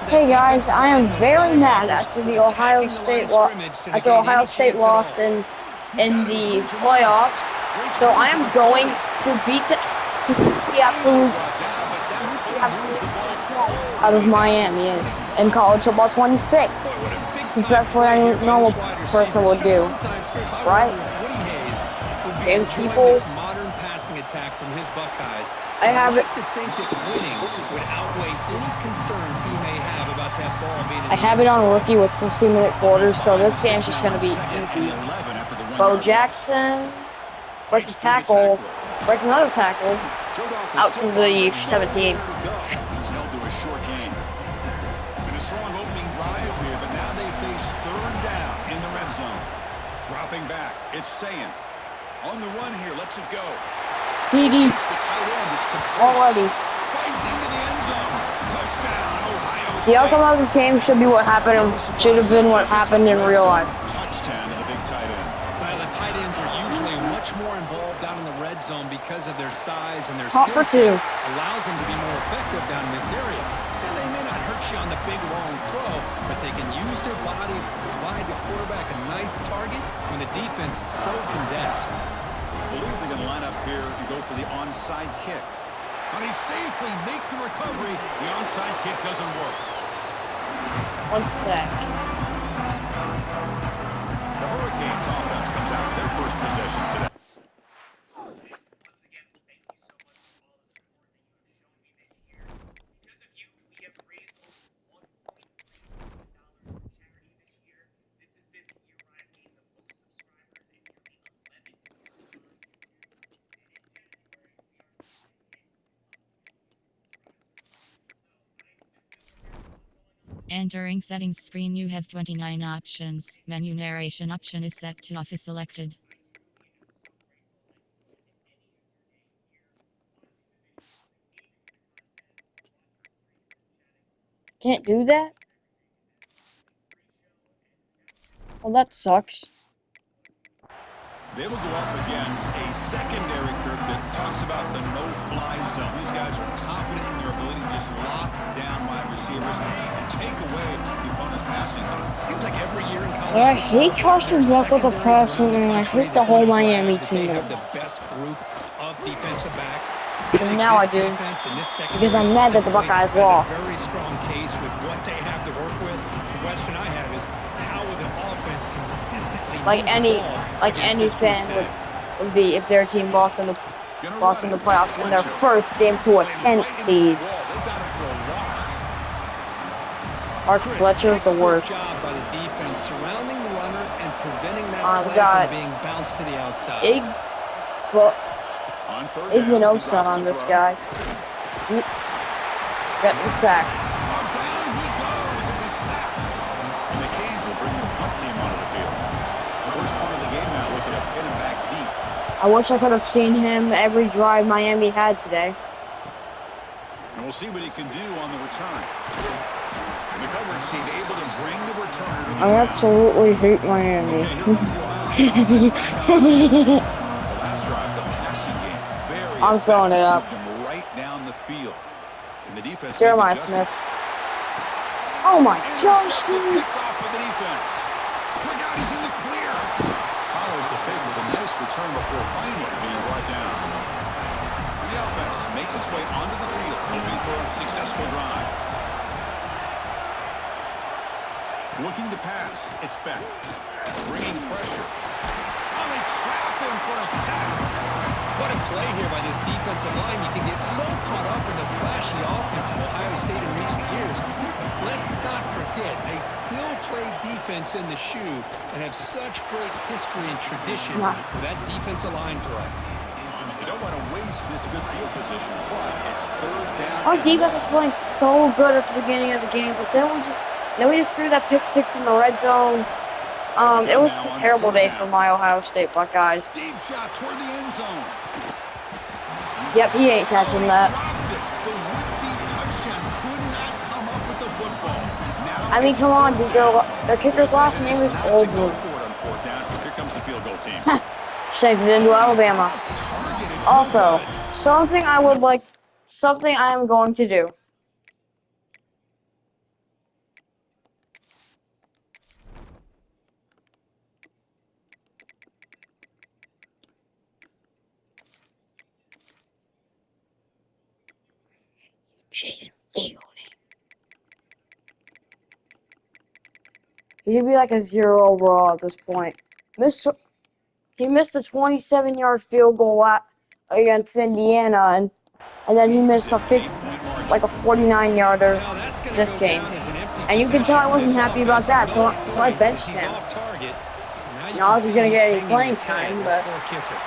Hey guys, I am very mad after the Ohio State lost in the playoffs. So I am going to beat the absolute out of Miami in college football 26, since that's what any normal person would do, right? James Peoples. Attack from his Buckeyes. I I'd have it. like to think that winning would outweigh any concerns he may have about that ball being in I have it on rookie with 15-minute quarters, so this game's just gonna be easy. Bo Jackson breaks a tackle, breaks another tackle, out to the 17. He's held to a short game. And a strong opening drive here, but now they face third down in the red zone. Dropping back, it's Sayin. On the run here, lets it go. TD already. The outcome of this game should be what happened. Should have been what happened in real life. Touchdown to the big tight end. Well, the tight ends are usually much more involved down in the red zone because of their size and their Hot skill for two. set. Allows them to be more effective down in this area. And they may not hurt you on the big long throw, but they can use their bodies to provide the quarterback a nice target when the defense is so condensed. I believe they're going to line up here and go for the onside kick. But they safely make the recovery. The onside kick doesn't work. 1 sec. The Hurricanes offense comes out for their first possession today. Entering settings screen, you have 29 options. Menu narration option is set to off is selected. Can't do that? Well, that sucks. They will go up against a secondary group that talks about the no-fly zone. These guys are confident in their ability to just lock down wide receivers and take away the opponent's passing game. Seems like every year in college. I hate Carson Beck with the pressing, and I hate the whole Miami team. They have the best group of defensive backs. And now I do, because I'm mad that the Buckeyes lost. Very strong case with what they have to work with. The question I have is, how will the offense consistently Like any fan would be if their team lost in the playoffs in their first game to a 10th seed. Mark Fletcher is the worst. Job by the defense surrounding the runner and preventing that play from being bounced to the outside. Igminosa on this guy. Got the sack. Down he goes. It's a sack. And the Canes will bring the punt team onto the field. The worst part of the game now, looking to hit him back deep. I wish I could have seen him every drive Miami had today. And we'll see what he can do on the return. The coverage team able to bring the returner to the I absolutely hate Miami. Okay, here comes the Ohio State. Last drive, the passing game. Very I'm throwing it up. right down the field. And the defense Jeremiah Smith. Oh my gosh, dude. Picked off by the defense. Look out, he's in the clear. Follows the big with a nice return before finally being brought down. And the offense makes its way onto the field, hoping for a successful drive. Looking to pass, it's Beck. Bringing pressure. Oh, they trap him for a sack. What a play here by this defensive line. You can get so caught up in the flashy offense of Ohio State in recent years. But let's not forget, they still play defense in the shoe and have such great history and tradition Nice. for that defensive line play. You don't want to waste this good field position, but it's third down. Our defense was playing so good at the beginning of the game, but then we just threw that pick six in the red zone. It was just a terrible day for my Ohio State Buckeyes. Deep shot toward the end zone. Yep, he ain't catching that. The would-be touchdown could not come up with the football. I mean, come on, dude. Their kicker's last name is Oldwood. Here comes the field goal team. Shaped it into Alabama. Also, something I am going to do. Jaden Fielding. He'd be like a 0 overall at this point. He missed a 27-yard field goal against Indiana, and then he missed a 49-yarder Now that's gonna this go game. down as an empty And you can tell I possession for wasn't this happy about that, so offense. I benched He's him. off target. You Not can if he's see gonna get any hanging playing his head, time, the but poor kicker.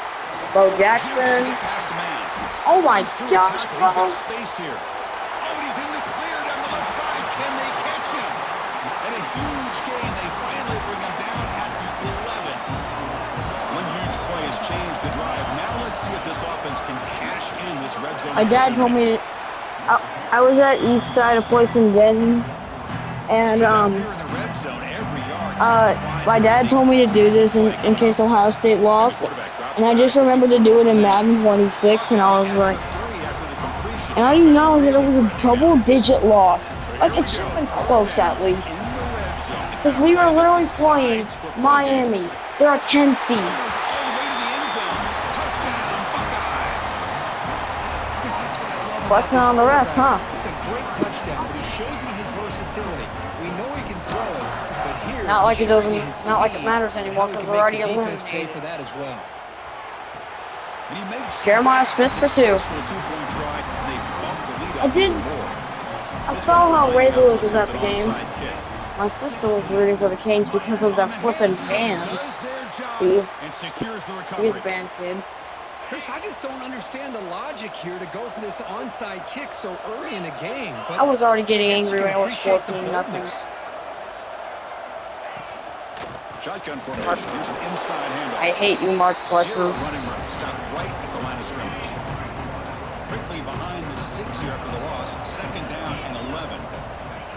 Bo Jackson. Past a man. Oh my Through a gosh, tackle. He's got Bo. space here. Oh, and he's in the clear down the left side. Can they catch him? And a huge gain. They finally bring him down at the 11. One huge play has changed the drive. Now let's see if this offense can cash in this red zone. My dad told me I was at East Side, a place in Benton, and Down here in the red zone, every yard my dad told me to do this in case Ohio State lost, and I just remembered to do it in Madden 26, and I was like, and I didn't know that it was a double-digit loss. Like, it should have been close at least. Because we were literally playing Miami. They're a 10 seed. Flexing on the ref, huh? It's a great touchdown, but he shows you his versatility. We know he can throw it, but here Not like he it shows doesn't, you his not like it speed matters and anymore how he because can we're make already the defense pay eliminated. for that as well. Jeremiah Smith for 2. I saw how Ray Lewis was at the game. My sister was rooting for the Canes because of that flipping band. See? He's a band kid. Chris, I just don't understand the logic here to go for this onside kick so early in the game. But I was already getting I guess angry you when can it was appreciate the 14-0. boldness. Shotgun formation. Here's an inside handoff. I hate you, Mark Fletcher. Running right. Stop right at the line of scrimmage. Quickly behind the sticks here after the loss. Second down and 11.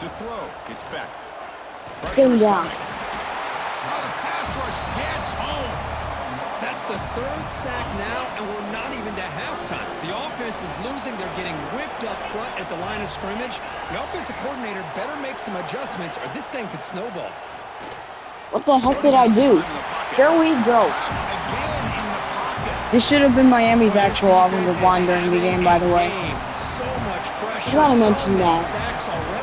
To throw. It's back. Get him down. The pass rush gets home. That's the third sack now, and we're not even to halftime. The offense is losing. They're getting whipped up front at the line of scrimmage. The offensive coordinator better make some adjustments, or this thing could snowball. What the heck did I do? There we go. This should have been Miami's actual offensive line during the game, by the way. So much pressure. I gotta mention that.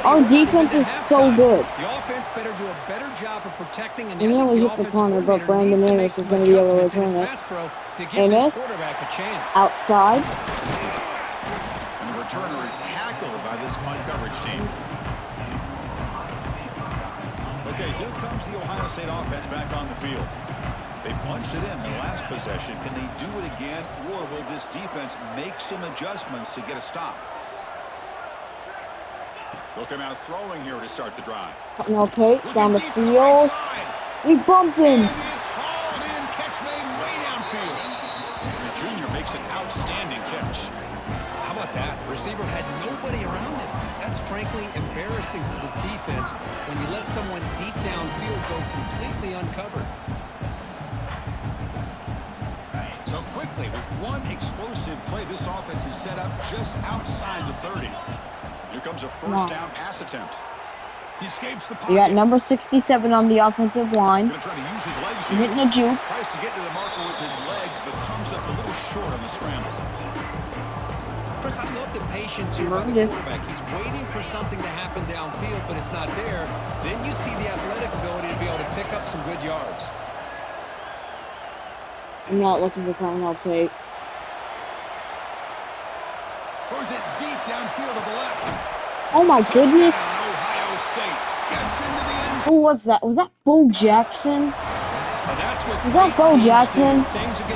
Our defense is so good. The offense better do a better job of protecting, and We nearly hit the corner, but Brandon Ennis is going to be able to return it. Ennis, outside. And the returner is tackled by this punt coverage team. Okay, here comes the Ohio State offense back on the field. They punched it in the last possession. Can they do it again, or will this defense make some adjustments to get a stop? They'll come out throwing here to start the drive. Now take down the field. We bumped him. And it's hauled in. Catch made way downfield. The junior makes an outstanding catch. How about that? Receiver had nobody around him. That's frankly embarrassing for this defense when you let someone deep downfield go completely uncovered. So quickly, with one explosive play, this offense is set up just outside the 30. Here comes a first down pass attempt. He escapes the pocket. We got number 67 on the offensive line. Going to try to use his legs He's here. hitting a juke. Tries to get to the marker with his legs, but comes up a little short on the scramble. Chris, I love the patience here by the quarterback. He's waiting for something to happen downfield, but it's not there. Then you see the athletic ability to be able to pick up some good yards. I'm not looking for Kyle Tate. Throws it deep downfield to the left. Oh my goodness. Ohio State gets into the end zone. Who was that? Was that Bo Jackson? That's what Was that Bo Jackson?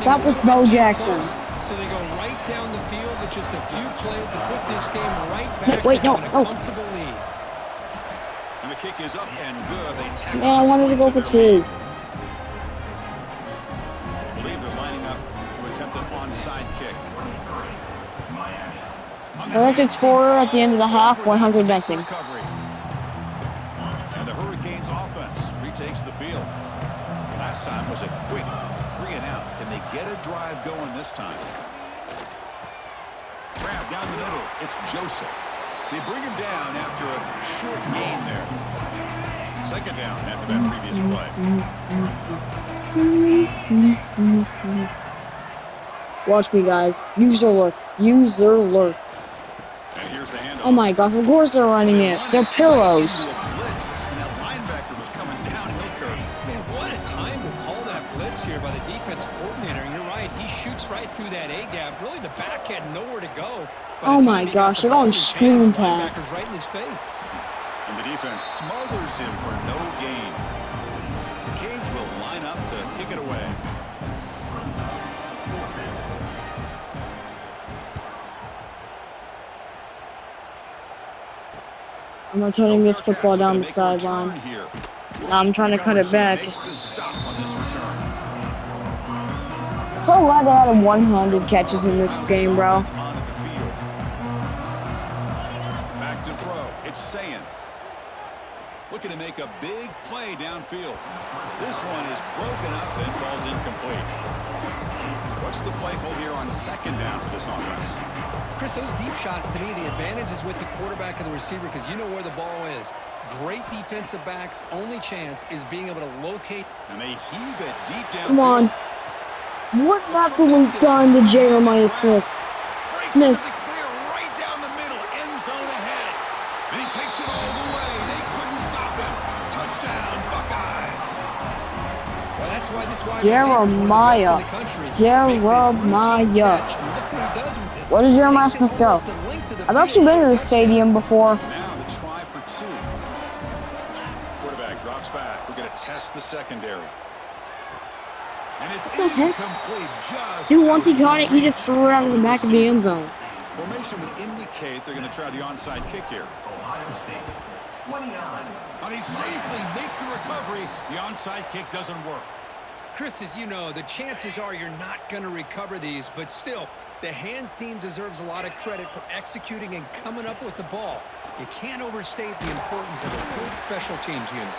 That was Bo Jackson. So they go right down the field with just a few plays to put this game right back Wait, to no, having no. a comfortable lead. And the kick is up and good. They tackle Man, I wanted to go for two. I believe they're lining up to attempt an onside kick. The record scorer at the end of the half, 100 nothing. And the Hurricanes offense retakes the field. Last time was a quick 3 and out. Can they get a drive going this time? Grab down the middle. It's Joseph. They bring him down after a short gain there. Second down after that previous play. Watch me, guys. User alert. User alert. And here's the handoff. Oh my gosh, of course they're running it. They're pillows. Man, what a time to call that blitz here by the defensive coordinator. And you're right, he shoots right through that A-gap. Really, the back had nowhere to go. Oh my gosh, they're going screen pass. Right in his face. And the defense smothers him for no gain. Cage will line up to kick it away. I'm returning this football down the sideline. Now I'm trying to cut it back. So glad they had one-handed catches in this game, bro. Back to throw. It's Sayin. Looking to make a big play downfield. This one is broken up and falls incomplete. What's the play call here on second down for this offense? Chris, those deep shots, to me, the advantage is with the quarterback and the receiver because you know where the ball is. Great defensive backs, only chance is being able to locate. And they heave it deep down. Come on. What not to link down to Jeremiah Smith? Smith. Clear right down the middle, end zone ahead. And he takes it all the way. They couldn't stop him. Touchdown, Buckeyes. Well, that's why this wide Jeremiah. Where did Jeremiah Smith go? I've actually been in the stadium before. Now the try for two. Quarterback drops back. We're going to test the secondary. And it's incomplete. Dude, once he caught it, he just threw it out of the back of the end zone. Formation would indicate they're going to try the onside kick here. And he safely makes the recovery. The onside kick doesn't work. Chris, as you know, the chances are you're not going to recover these, but still, the hands team deserves a lot of credit for executing and coming up with the ball. You can't overstate the importance of a good special teams unit.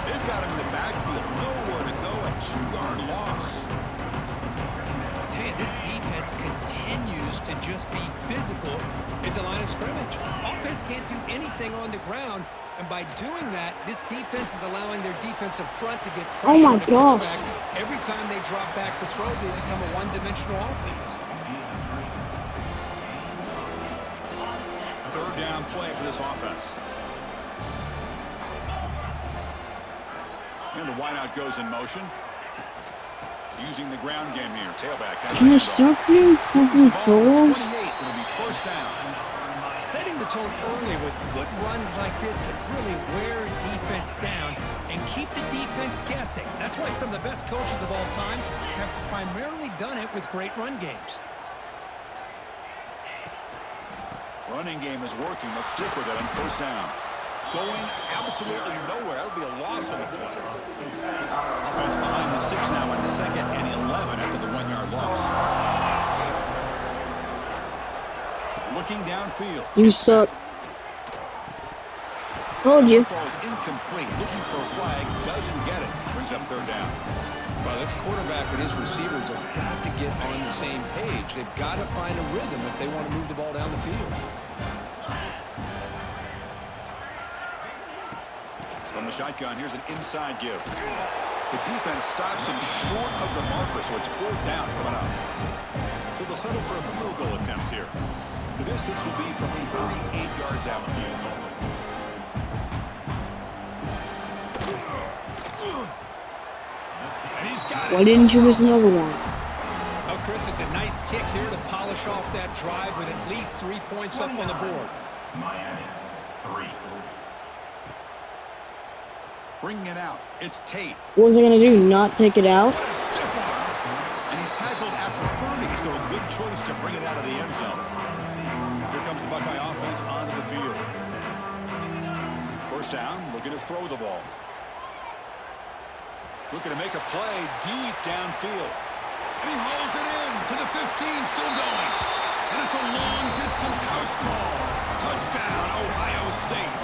They've got him in the backfield, nowhere to go, a 2-yard loss. I tell you, this defense continues to just be physical at the line of scrimmage. Offense can't do anything on the ground, and by doing that, this defense is allowing their defensive front to get pressure. Oh my gosh. Every time they drop back to throw, they become a one-dimensional offense. Third down play for this offense. And the wideout goes in motion. Using the ground game here. Tailback. Constructing something close. It'll be first down. Setting the tone early with good runs like this can really wear defense down and keep the defense guessing. That's why some of the best coaches of all time have primarily done it with great run games. Running game is working. Let's stick with it on first down. Going absolutely nowhere. That'll be a loss on the play. Offense behind the 6 now on 2nd and 11 after the 1-yard loss. Looking downfield. You suck. Told you. Falls incomplete. Looking for a flag. Doesn't get it. Brings up third down. Well, this quarterback and his receivers have got to get on the same page. They've got to find a rhythm if they want to move the ball down the field. From the shotgun, here's an inside give. The defense stops him short of the marker, so it's fourth down coming up. So they'll settle for a field goal attempt here. The distance will be from 38 yards out. And he's got it. Why didn't you miss another one? Oh, Chris, it's a nice kick here to polish off that drive with at least 3 points up on the board. Miami, 3. Bringing it out. It's Tate. What was I gonna do? Not take it out? What a stiff arm. And he's tackled at the 30, so a good choice to bring it out of the end zone. Here comes the Buckeye offense onto the field. First down, looking to throw the ball. Looking to make a play deep downfield. And he hauls it in to the 15, still going. And it's a long-distance house call. Touchdown, Ohio State.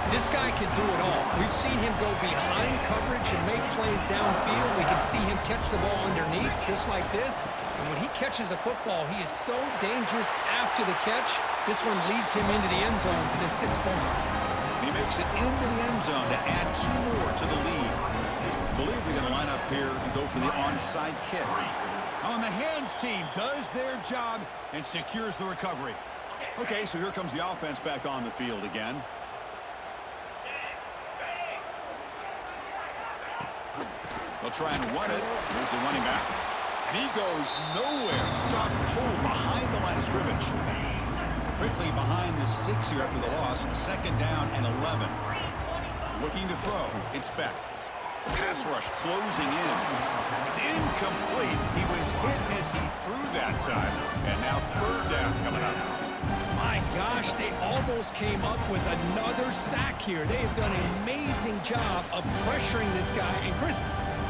This guy can do it all. We've seen him go behind coverage and make plays downfield. We can see him catch the ball underneath, just like this. And when he catches a football, he is so dangerous after the catch. This one leads him into the end zone for the 6 points. He makes it into the end zone to add 2 more to the lead. I believe they're going to line up here and go for the onside kick. On the hands team does their job and secures the recovery. Okay, so here comes the offense back on the field again. They'll try and run it. Here's the running back. And he goes nowhere. Stop cold behind the line of scrimmage. Quickly behind the sticks here after the loss. 2nd down and 11. Looking to throw. It's back. Pass rush closing in. It's incomplete. He was hit as he threw that time. And now 3rd down coming up. My gosh, they almost came up with another sack here. They have done an amazing job of pressuring this guy. And Chris,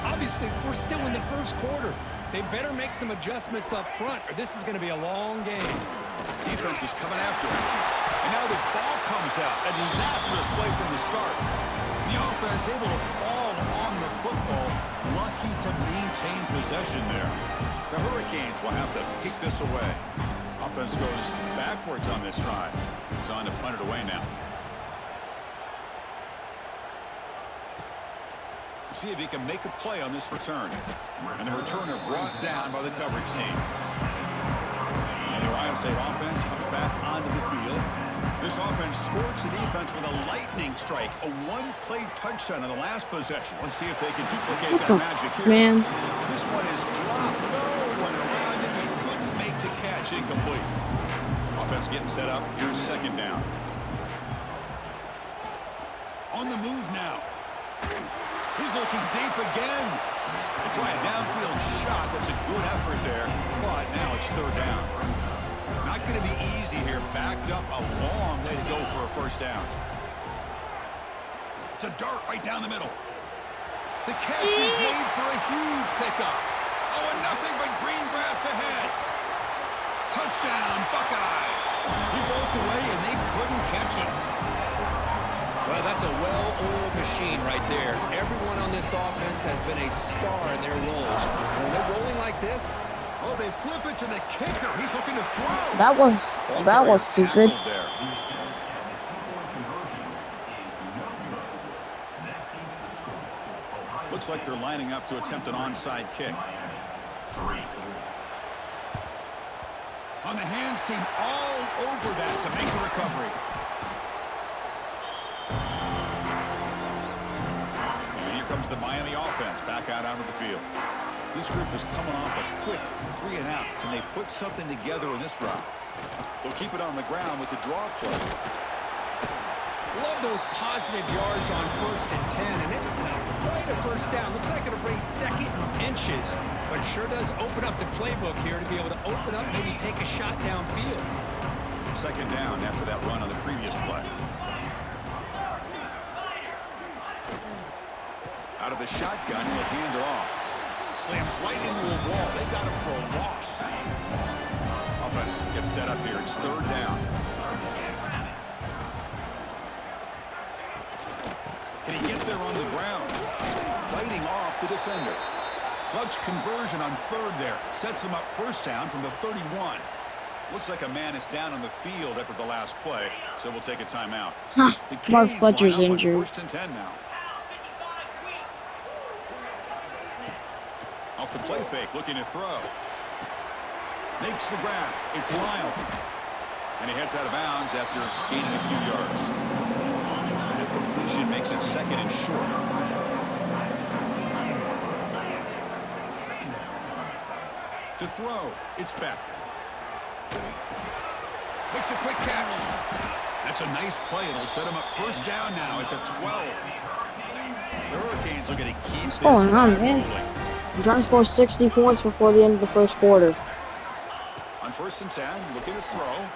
obviously, we're still in the first quarter. They better make some adjustments up front, or this is going to be a long game. Defense is coming after him. And now the ball comes out. A disastrous play from the start. The offense able to fall on the football. Lucky to maintain possession there. The Hurricanes will have to kick this away. Offense goes backwards on this drive. It's on to punt it away now. See if he can make a play on this return. And the returner brought down by the coverage team. And the Ohio State offense comes back onto the field. This offense scorched the defense with a lightning strike. A 1-play touchdown in the last possession. Let's see if they can duplicate that magic here. Man. This one is dropped low and around, and he couldn't make the catch. Incomplete. Offense getting set up. Here's 2nd down. On the move now. He's looking deep again. They try a downfield shot. That's a good effort there. But now it's 3rd down. Not going to be easy here. Backed up a long way to go for a 1st down. It's a dart right down the middle. The catch is made for a huge pickup. Oh, and nothing but green grass ahead. Touchdown, Buckeyes. He broke away, and they couldn't catch him. Well, that's a well-oiled machine right there. Everyone on this offense has been a star in their roles. And when they're rolling like this... Oh, they flip it to the kicker. He's looking to throw. That was stupid. There. Looks like they're lining up to attempt an onside kick. On the hands team, all over that to make the recovery. And here comes the Miami offense back out onto the field. This group is coming off a quick 3-and-out. Can they put something together in this drive? They'll keep it on the ground with the draw play. Love those positive yards on 1st and 10, and it's not quite a 1st down. Looks like it'll bring 2nd inches, but sure does open up the playbook here to be able to open up, maybe take a shot downfield. 2nd down after that run on the previous play. Out of the shotgun, he'll hand it off. Slams right into a wall. They got him for a loss. Offense gets set up here. It's 3rd down. Can he get there on the ground? Fighting off the defender. Clutch conversion on 3rd there. Sets him up 1st down from the 31. Looks like a man is down on the field after the last play, so we'll take a timeout. Mark Fletcher's injured. 1st and 10 now. Off the play fake, looking to throw. Makes the grab. It's Lyle. And he heads out of bounds after gaining a few yards. And a completion makes it 2nd and short. To throw, it's back. Makes a quick catch. That's a nice play. It'll set him up 1st down now at the 12. The Hurricanes are going to keep What's going on, man? I'm trying to score 60 points before the end of the 1st quarter. On 1st and 10, looking to throw.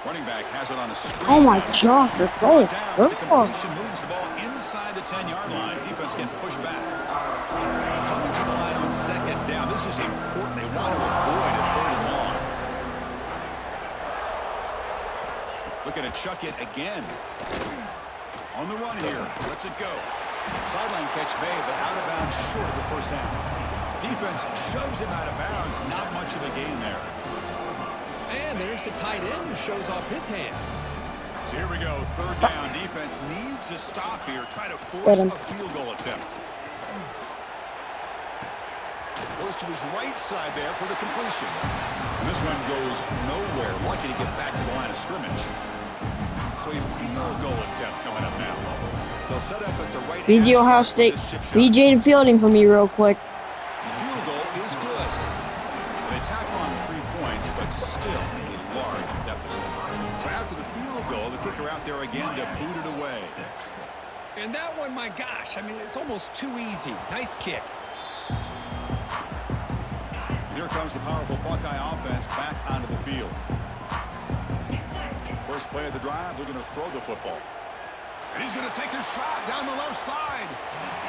Running back has it on a screen. Oh my gosh, that's so good. The completion moves the ball inside the 10-yard line. Defense getting pushed back. Coming to the line on 2nd down. This is important. They want to avoid a 3rd and long. Looking to chuck it again. On the run here. Lets it go. Sideline catch made, but out of bounds short of the 1st down. Defense shoves him out of bounds. Not much of a gain there. And there's the tight end who shows off his hands. So here we go. 3rd down. Defense needs a stop here. Try to force a field goal attempt. Goes to his right side there for the completion. And this one goes nowhere. Lucky to get back to the line of scrimmage. So a field goal attempt coming up now. They'll set up at the right BG Ohio State. BJ the fielding for me real quick. The field goal is good. They tack on 3 points, but still a large deficit. So after the field goal, the kicker out there again to boot it away. And that one, my gosh, I mean, it's almost too easy. Nice kick. Here comes the powerful Buckeye offense back onto the field. First play of the drive, they're going to throw the football. And he's going to take a shot down the left side.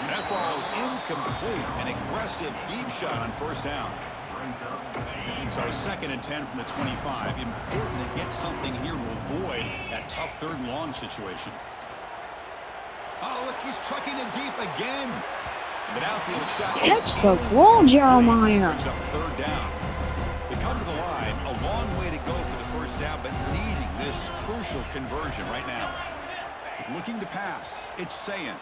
And that falls incomplete. An aggressive deep shot on first down. So 2nd and 10 from the 25. Important to get something here to avoid that tough 3rd and long situation. Oh, look, he's trucking it deep again. The downfield shot. Catch the ball, Jeremiah. Brings up 3rd down. They come to the line. A long way to go for the first down, but needing this crucial conversion right now. Looking to pass. It's Sayin.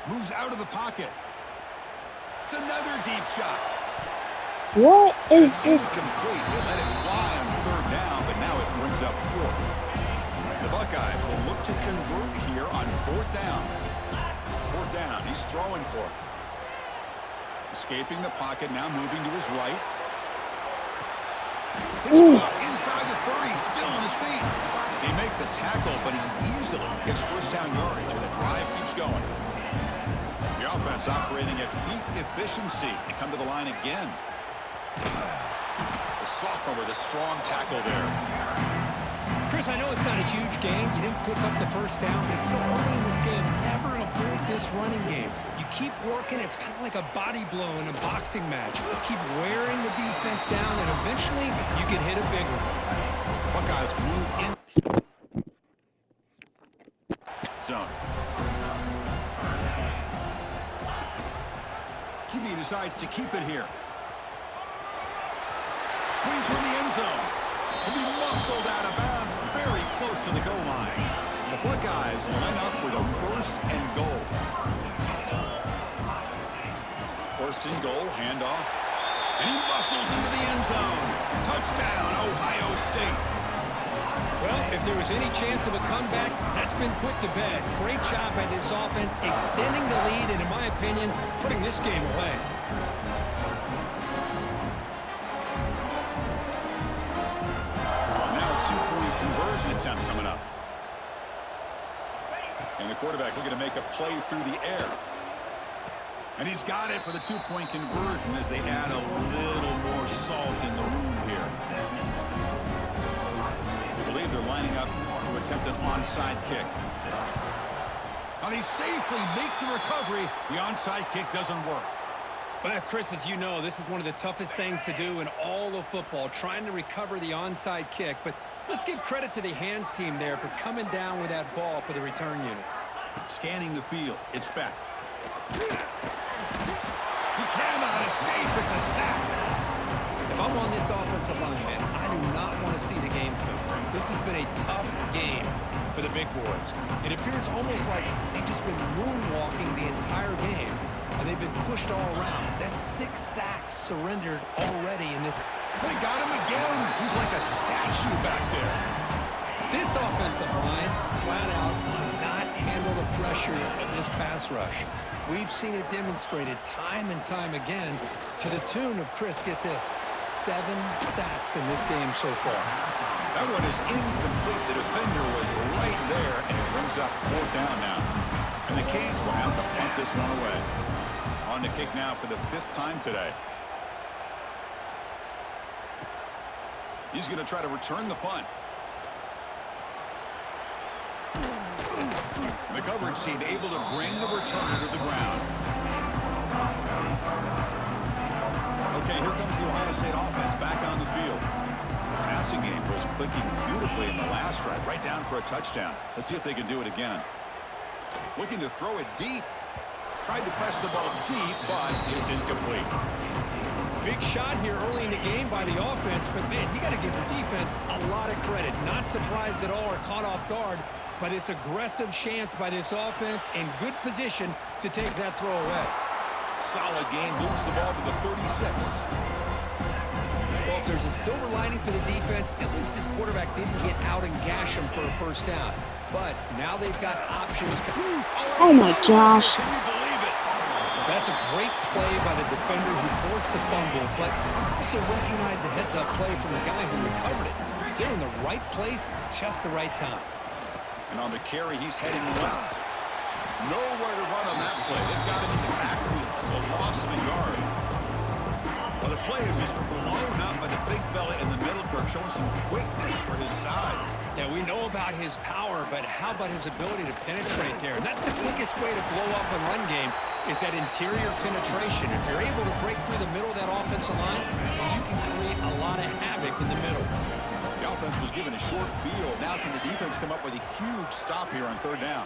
Moves out of the pocket. It's another deep shot. What is this? Incomplete. They let it fly on 3rd down, but now it brings up 4th. The Buckeyes will look to convert here on 4th down. 4th down. He's throwing for it. Escaping the pocket, now moving to his right. It's caught inside the 30, still on his feet. They make the tackle, but he easily gets first down yardage, and the drive keeps going. The offense operating at peak efficiency. They come to the line again. The sophomore with a strong tackle there. Chris, I know it's not a huge gain. You didn't pick up the first down. It's so early in this game. Never abort this running game. You keep working. It's kind of like a body blow in a boxing match. Keep wearing the defense down, and eventually you can hit a big one. Buckeyes move in zone. QB decides to keep it here. Brings toward the end zone. He'll be muscled out of bounds very close to the goal line. The Buckeyes line up with a 1st and goal. 1st and goal, handoff. And he muscles into the end zone. Touchdown, Ohio State. Well, if there was any chance of a comeback, that's been put to bed. Great job by this offense, extending the lead, and in my opinion, putting this game away. Now a 2-point conversion attempt coming up. And the quarterback looking to make a play through the air. And he's got it for the 2-point conversion as they add a little more salt in the wound here. I believe they're lining up to attempt an onside kick. Now they safely make the recovery. The onside kick doesn't work. Well, Chris, as you know, this is one of the toughest things to do in all of football, trying to recover the onside kick. But let's give credit to the hands team there for coming down with that ball for the return unit. Scanning the field. It's back. He cannot escape. It's a sack. If I'm on this offensive line, man, I do not want to see the game film. This has been a tough game for the big boys. It appears almost like they've just been moonwalking the entire game, and they've been pushed all around. That's 6 sacks surrendered already in this. They got him again. He's like a statue back there. This offensive line, flat out, cannot handle the pressure of this pass rush. We've seen it demonstrated time and time again to the tune of, Chris, get this, 7 sacks in this game so far. That one is incomplete. The defender was right there, and it brings up 4th down now. And the Canes will have to punt this one away. On the kick now for the 5th time today. He's going to try to return the punt. The coverage team able to bring the returner to the ground. Okay, here comes the Ohio State offense back on the field. Passing game was clicking beautifully in the last drive, right down for a touchdown. Let's see if they can do it again. Looking to throw it deep. Tried to press the ball deep, but it's incomplete. Big shot here early in the game by the offense, but man, you got to give the defense a lot of credit. Not surprised at all or caught off guard, but it's aggressive chance by this offense and good position to take that throw away. Solid gain, moves the ball to the 36. Well, if there's a silver lining for the defense, at least this quarterback didn't get out and gash him for a first down. But now they've got options. Oh my gosh. Can you believe it? That's a great play by the defender who forced the fumble, but let's also recognize the heads-up play from the guy who recovered it. They're in the right place at just the right time. And on the carry, he's heading left. Nowhere to run on that play. They've got him in the backfield. That's a loss of a yard. Well, the play is just blown up by the big fella in the middle, Kirk, showing some quickness for his size. Yeah, we know about his power, but how about his ability to penetrate there? And that's the quickest way to blow up a run game is that interior penetration. If you're able to break through the middle of that offensive line, then you can create a lot of havoc in the middle. The offense was given a short field. Now can the defense come up with a huge stop here on third down?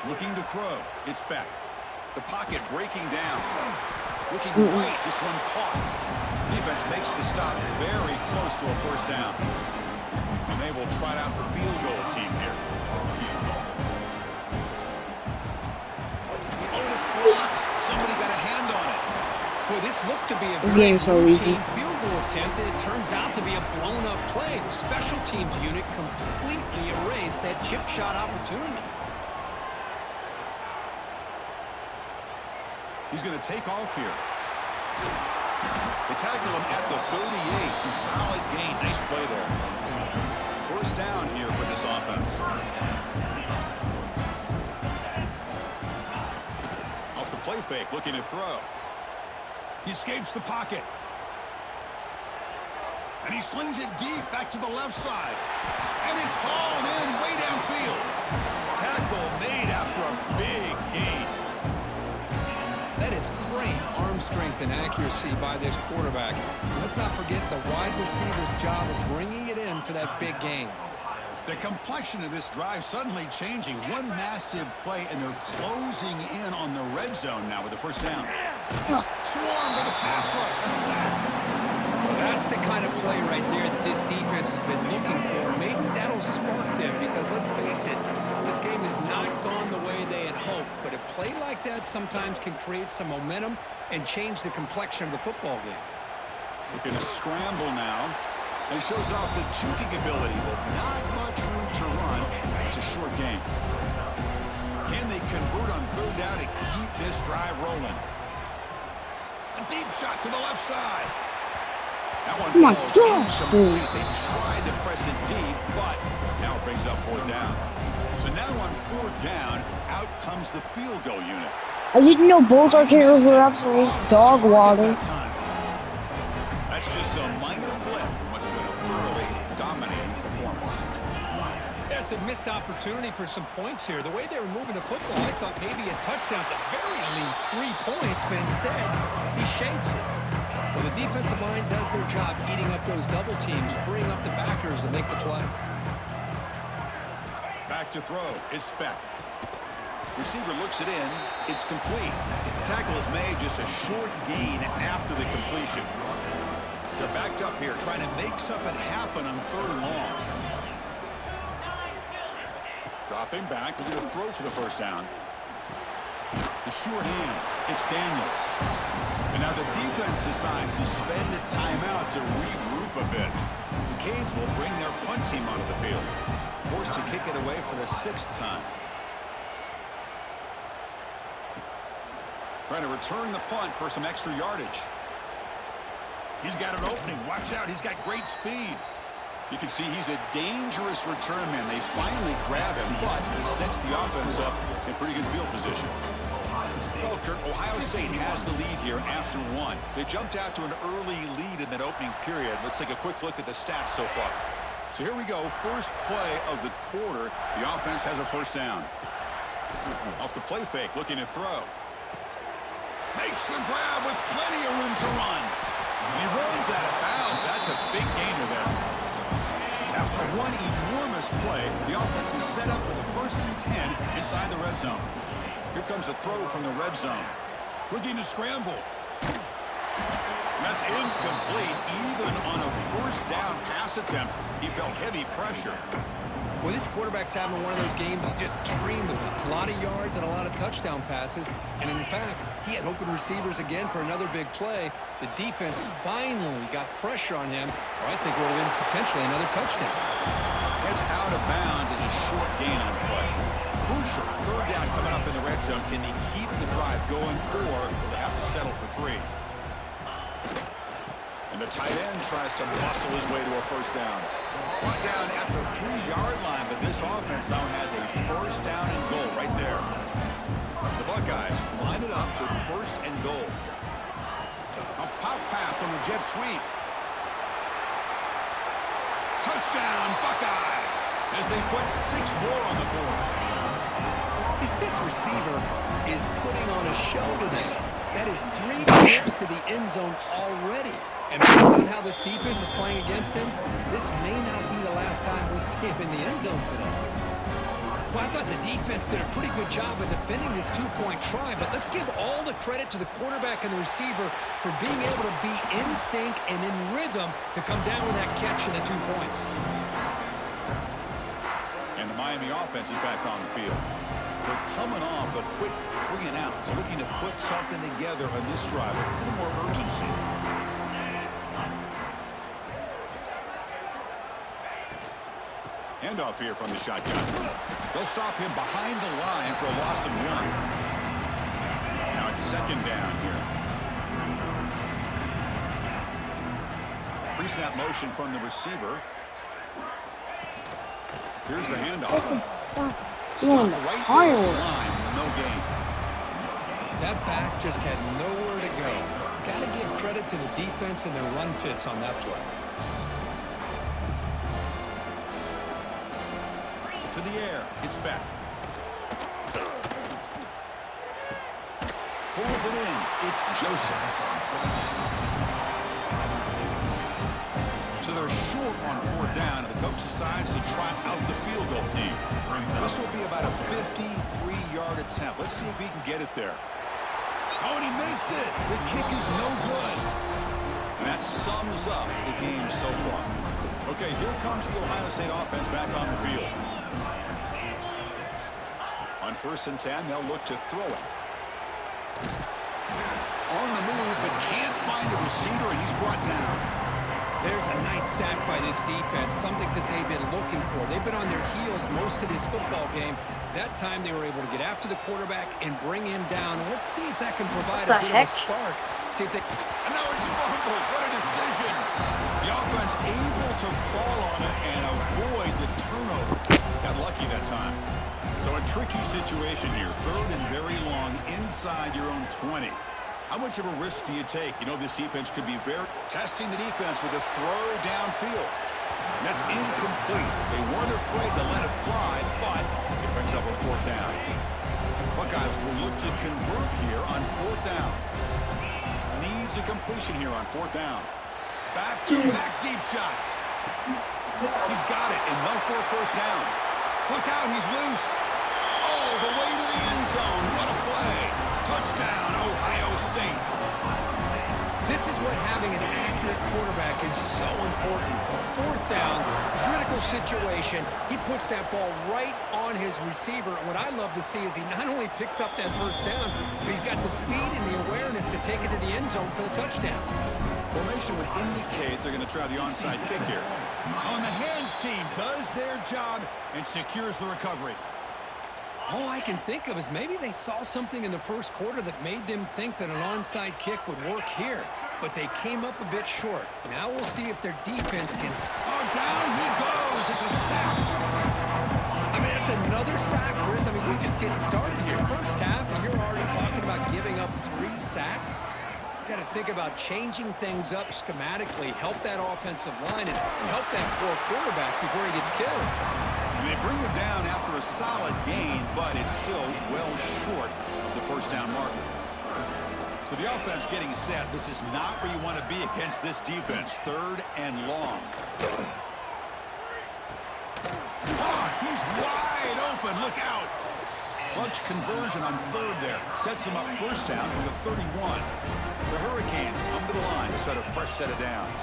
Looking to throw. It's back. The pocket breaking down. Looking right. This one caught. Defense makes the stop very close to a first down. And they will trot out the field goal team here. Oh, and it's blocked. Somebody got a hand on it. Well, this looked to be a This very game's so easy. routine field goal attempt, and it turns out to be a blown-up play. The special teams unit completely erased that chip shot opportunity. He's going to take off here. They tackle him at the 38. Solid gain. Nice play there. First down here for this offense. Off the play fake, looking to throw. He escapes the pocket. And he slings it deep back to the left side. And it's hauled in way downfield. Tackle made after a big gain. That is great arm strength and accuracy by this quarterback. Let's not forget the wide receiver's job of bringing it in for that big gain. The complexion of this drive suddenly changing. One massive play, and they're closing in on the red zone now with the first down. Swarm with a pass rush, a sack. Well, that's the kind of play right there that this defense has been looking for. Maybe that'll spark them because, let's face it, this game has not gone the way they had hoped. But a play like that sometimes can create some momentum and change the complexion of the football game. Looking to scramble now. He shows off the juking ability, but not much room to run. It's a short game. Can they convert on third down to keep this drive rolling? A deep shot to the left side. That one falls incomplete. They tried to press it deep, but now it brings up fourth down. So now on fourth down, out comes the field goal unit. I didn't know both our kickers were absolute dog water. That's just a minor blip in what's been a thoroughly dominating performance. That's a missed opportunity for some points here. The way they were moving the football, I thought maybe a touchdown, at the very least 3 points, but instead, he shanks it. Well, the defensive line does their job eating up those double teams, freeing up the backers to make the play. Back to throw. It's Speck. Receiver looks it in. It's complete. Tackle is made, just a short gain after the completion. They're backed up here, trying to make something happen on third and long. Dropping back, looking to throw for the first down. The sure hands. It's Daniels. And now the defense decides to spend a timeout to regroup a bit. The Canes will bring their punt team onto the field. Forced to kick it away for the 6th time. Trying to return the punt for some extra yardage. He's got an opening. Watch out. He's got great speed. You can see he's a dangerous return man. They finally grab him, but he sets the offense up in pretty good field position. Well, Kirk, Ohio State has the lead here after 1. They jumped out to an early lead in that opening period. Let's take a quick look at the stats so far. So here we go. First play of the quarter. The offense has a first down. Off the play fake, looking to throw. Makes the grab with plenty of room to run. And he runs out of bounds. That's a big gainer there. After one enormous play, the offense is set up with a 1st and 10 inside the red zone. Here comes a throw from the red zone. Looking to scramble. That's incomplete. Even on a first down pass attempt, he felt heavy pressure. Boy, this quarterback's having one of those games you just dream about. A lot of yards and a lot of touchdown passes. And in fact, he had open receivers again for another big play. The defense finally got pressure on him, or I think it would have been potentially another touchdown. It's out of bounds as a short gain on the play. Crucial. Third down coming up in the red zone. Can they keep the drive going, or will they have to settle for 3? And the tight end tries to muscle his way to a first down. Brought down at the 3-yard line, but this offense now has a first down and goal right there. The Buckeyes line it up with first and goal. A pop pass on the jet sweep. Touchdown, Buckeyes, as they put 6 more on the board. This receiver is putting on a show today. That is 3 trips to the end zone already. And based on how this defense is playing against him, this may not be the last time we see him in the end zone today. Well, I thought the defense did a pretty good job of defending this 2-point try, but let's give all the credit to the quarterback and the receiver for being able to be in sync and in rhythm to come down with that catch and the 2 points. And the Miami offense is back on the field. They're coming off a quick 3 and out, so looking to put something together on this drive with a little more urgency. Handoff here from the shotgun. They'll stop him behind the line for a loss of 1. Now it's second down here. Pre-snap motion from the receiver. Here's the handoff. Stop right there at the line. No gain. That back just had nowhere to go. Got to give credit to the defense and their run fits on that play. To the air. It's back. Pulls it in. It's Joseph. So they're short on 4th down, and the coach decides to trot out the field goal team. This will be about a 53-yard attempt. Let's see if he can get it there. Oh, and he missed it. The kick is no good. And that sums up the game so far. Okay, here comes the Ohio State offense back on the field. On 1st and 10, they'll look to throw it. On the move, but can't find a receiver, and he's brought down. There's a nice sack by this defense, something that they've been looking for. They've been on their heels most of this football game. That time they were able to get after the quarterback and bring him down. Let's see if that can provide a bit of a spark. See if they... And now it's fumbled. What a decision. The offense able to fall on it and avoid the turnover. Got lucky that time. So a tricky situation here. 3rd and very long inside your own 20. How much of a risk do you take? You know, this defense could be very... Testing the defense with a throw downfield. And that's incomplete. They weren't afraid to let it fly, but it brings up a 4th down. Buckeyes will look to convert here on 4th down. Needs a completion here on 4th down. Back-to-back deep shots. He's got it, and no for a first down. Look out, he's loose. Oh, the way to the end zone. What a play. Touchdown, Ohio State. This is what having an accurate quarterback is so important. 4th down, critical situation. He puts that ball right on his receiver. And what I love to see is he not only picks up that first down, but he's got the speed and the awareness to take it to the end zone for the touchdown. Formation would indicate they're going to try the onside kick here. On the hands team does their job and secures the recovery. All I can think of is maybe they saw something in the first quarter that made them think that an onside kick would work here. But they came up a bit short. Now we'll see if their defense can... Oh, down he goes. It's a sack. I mean, that's another sack, Chris. I mean, we're just getting started here. First half, and you're already talking about giving up 3 sacks. Got to think about changing things up schematically, help that offensive line, and help that poor quarterback before he gets killed. And they bring him down after a solid gain, but it's still well short of the first down marker. So the offense getting set. This is not where you want to be against this defense. 3rd and long. Oh, he's wide open. Look out. Clutch conversion on 3rd there. Sets him up first down from the 31. The Hurricanes come to the line to set a fresh set of downs.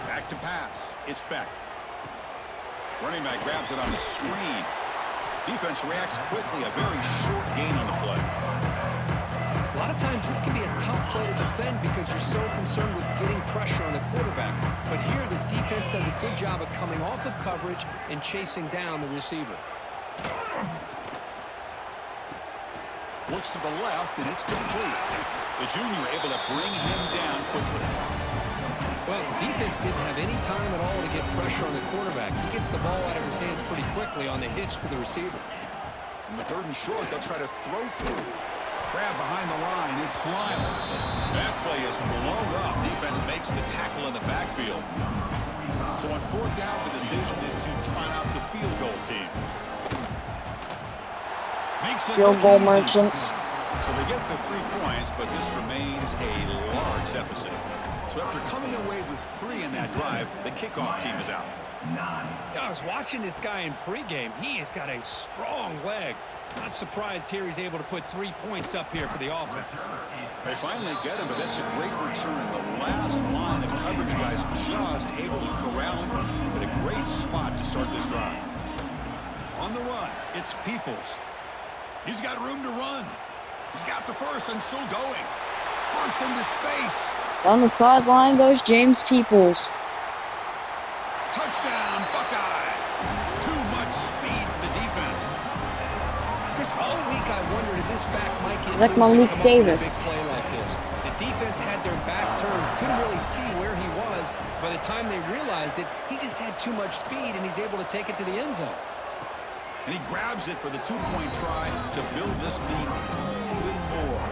Back to pass. It's Beck. Running back grabs it on a screen. Defense reacts quickly. A very short gain on the play. A lot of times this can be a tough play to defend because you're so concerned with getting pressure on the quarterback. But here the defense does a good job of coming off of coverage and chasing down the receiver. Looks to the left, and it's complete. The junior able to bring him down quickly. Well, the defense didn't have any time at all to get pressure on the quarterback. He gets the ball out of his hands pretty quickly on the hitch to the receiver. In the 3rd and short, they'll try to throw through. Grab behind the line, it's Lyle. That play is blown up. Defense makes the tackle in the backfield. So on 4th down, the decision is to try out the field goal team. Makes it Field look goal easy. merchants. So they get the 3 points, but this remains a large deficit. So after coming away with 3 in that drive, the kickoff team is out. I was watching this guy in pregame. He has got a strong leg. Not surprised here he's able to put 3 points up here for the offense. They finally get him, but that's a great return. The last line of coverage guys just able to corral him at a great spot to start this drive. On the run, it's Peoples. He's got room to run. He's got the first and still going. Bursts into space. Down the sideline goes James Peoples. Touchdown, Buckeyes. Too much speed for the defense. Chris, all week I wondered if this back might get Like loose and Malik come up with a Davis. big play like this. The defense had their back turned, couldn't really see where he was. By the time they realized it, he just had too much speed, and he's able to take it to the end zone. And he grabs it for the 2-point try to build this lead even more.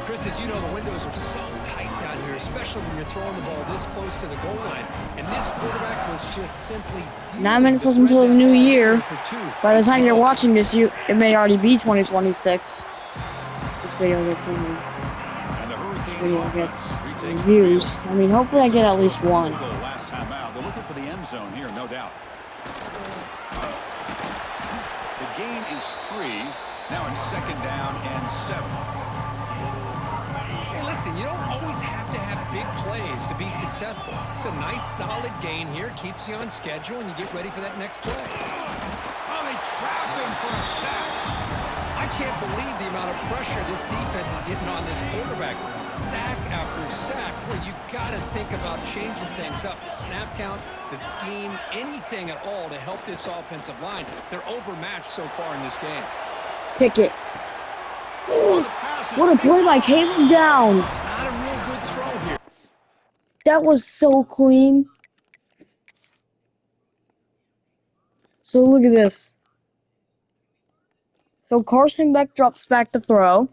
Chris, as you know, the windows are so tight down here, especially when you're throwing the ball this close to the goal line. And this quarterback was just simply 9 minutes left until the new year. By the time you're watching this, it may already be 2026. This video gets in. And the This Hurricanes video offense gets retakes the views. field. I mean, hopefully I get at least one. Goal last time out. They're looking for the end zone here, no doubt. The gain is 3. Now it's 2nd down and 7. Hey, listen, you don't always have to have big plays to be successful. It's a nice, solid gain here. Keeps you on schedule, and you get ready for that next play. Oh, they trap him for a sack. I can't believe the amount of pressure this defense is getting on this quarterback. Sack after sack. Well, you got to think about changing things up. The snap count, the scheme, anything at all to help this offensive line. They're overmatched so far in this game. Pickett. Oh, the pass is What a play by Caleb Downs. Not a real good throw here. That was so clean. So look at this. So Carson Beck drops back to throw.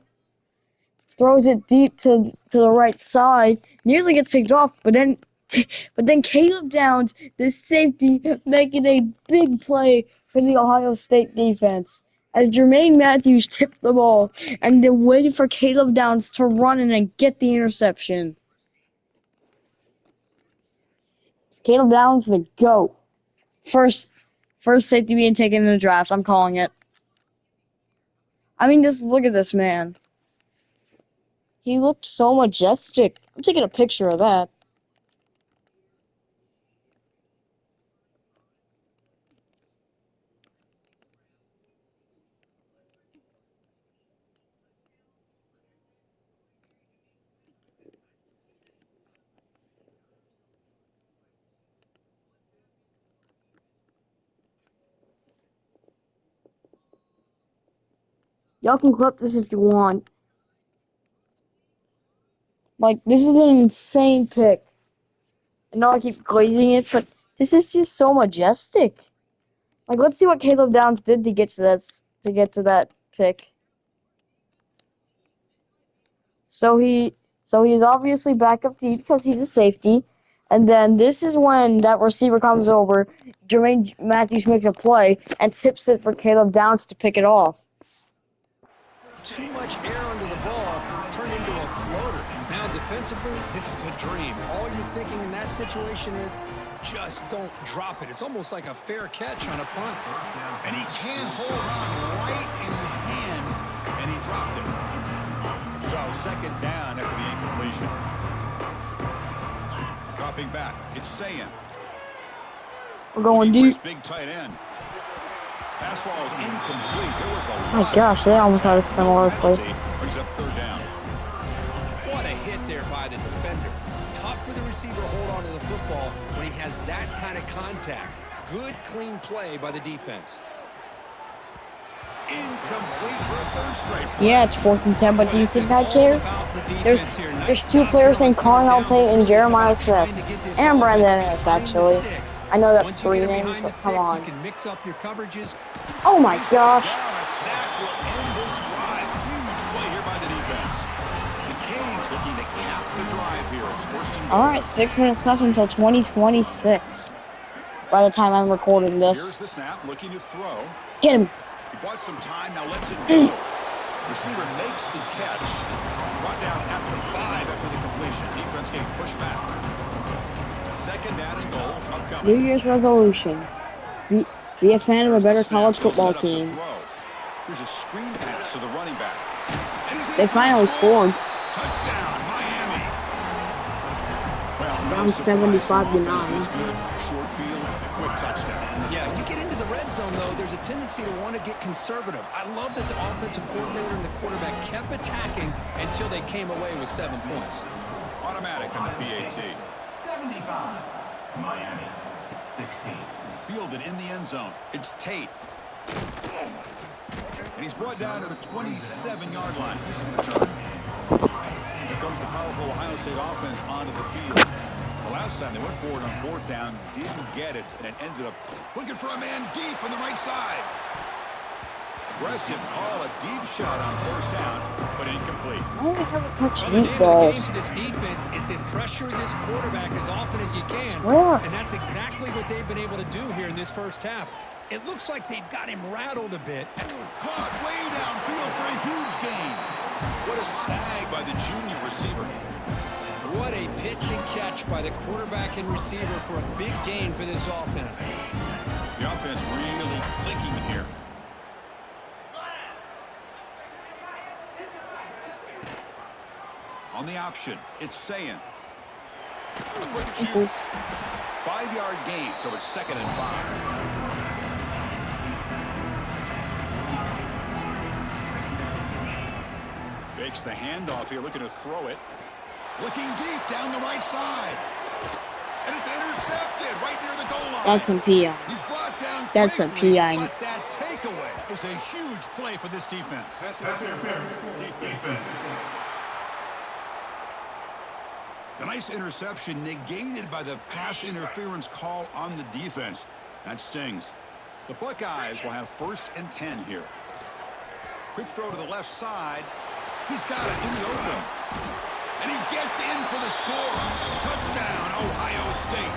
Throws it deep to the right side. Nearly gets picked off, but then Caleb Downs, this safety, making a big play for the Ohio State defense. As Jermaine Matthews tipped the ball and then waited for Caleb Downs to run in and get the interception. Caleb Downs, the GOAT. First safety being taken in the draft. I'm calling it. I mean, just look at this man. He looked so majestic. I'm taking a picture of that. Y'all can clip this if you want. Like, this is an insane pick. I know I keep glazing it, but this is just so majestic. Like, let's see what Caleb Downs did to get to that pick. So he's obviously back up deep because he's a safety. And then this is when that receiver comes over. Jermaine Matthews makes a play and tips it for Caleb Downs to pick it off. Too much air under the ball turned into a floater. Now defensively, this is a dream. All you're thinking in that situation is just don't drop it. It's almost like a fair catch on a punt. And he can't hold on right in his hands, and he dropped it. So 2nd down after the incompletion. Dropping back, it's Sayan. We're going Looking for his deep. big tight end. Pass ball is incomplete. There was a My lot gosh, they almost had a similar play. penalty. Brings up third down. What a hit there by the defender. Tough for the receiver to hold on to the football when he has that kind of contact. Good, clean play by the defense. Incomplete for a third straight play. Yeah, it's 4th and 10, but do you This think is I all care? about the defense There's here. Nice there's 2 job players there on named Colin third down, Altate but and really it's Jeremiah about Smith. trying to get this And Brandon offense Ennis, behind the actually. sticks. I know that's Once you 3 get it names, behind the but come sticks, on. you can mix up your coverages. Oh my He's gosh. down. A sack will end this drive. Huge play here by the defense. The Canes looking to cap the drive here. It's first and goal. Alright, 6 minutes left until 2026. By the time I'm recording Here's this. the snap, looking to throw. Get him. He bought some time, now lets it go. Receiver makes the catch. Brought down at the 5 after the completion. Defense getting pushed back. Second down and goal upcoming. New Year's resolution. Be a fan of a There's the better snap. college He'll football set up the team. throw. Here's a screen pass to the running back. And he's in They for the finally score. scored. Touchdown, Miami. Well, Down no surprise from 75 to offense 9. this good. Short field, quick touchdown. Yeah, you get into the red zone, though, there's a tendency to want to get conservative. I love that the offensive coordinator and the quarterback kept attacking until they came away with 7 points. Automatic on the PAT. 75, Miami, 16. Fielded in the end zone. It's Tate. And he's brought down to the 27-yard line. This is return. Here comes the powerful Ohio State offense onto the field. The last time they went forward on 4th down, didn't get it, and it ended up looking for a man deep on the right side. Aggressive call, a deep shot on 1st down, but incomplete. I always have a touch Well, the deep name of the balls. game for this defense is to pressure this quarterback as often as you can. Swear. And that's exactly what they've been able to do here in this first half. It looks like they've got him rattled a bit. Caught way downfield for a huge gain. What a snag by the junior receiver. What a pitch and catch by the quarterback and receiver for a big gain for this offense. The offense really clicking here. On the option, it's Sayin. A quick juke. 5-yard gain, so it's 2nd and 5. Fakes the handoff here, looking to throw it. Looking deep down the right side. And it's intercepted right near the goal line. That's some PI. He's brought down That's a quickly, PI. but that takeaway is a huge play for this defense. That's interference. Defense. The nice interception negated by the pass interference call on the defense. That stings. The Buckeyes will have 1st and 10 here. Quick throw to the left side. He's got it in the open. And he gets in for the score. Touchdown, Ohio State.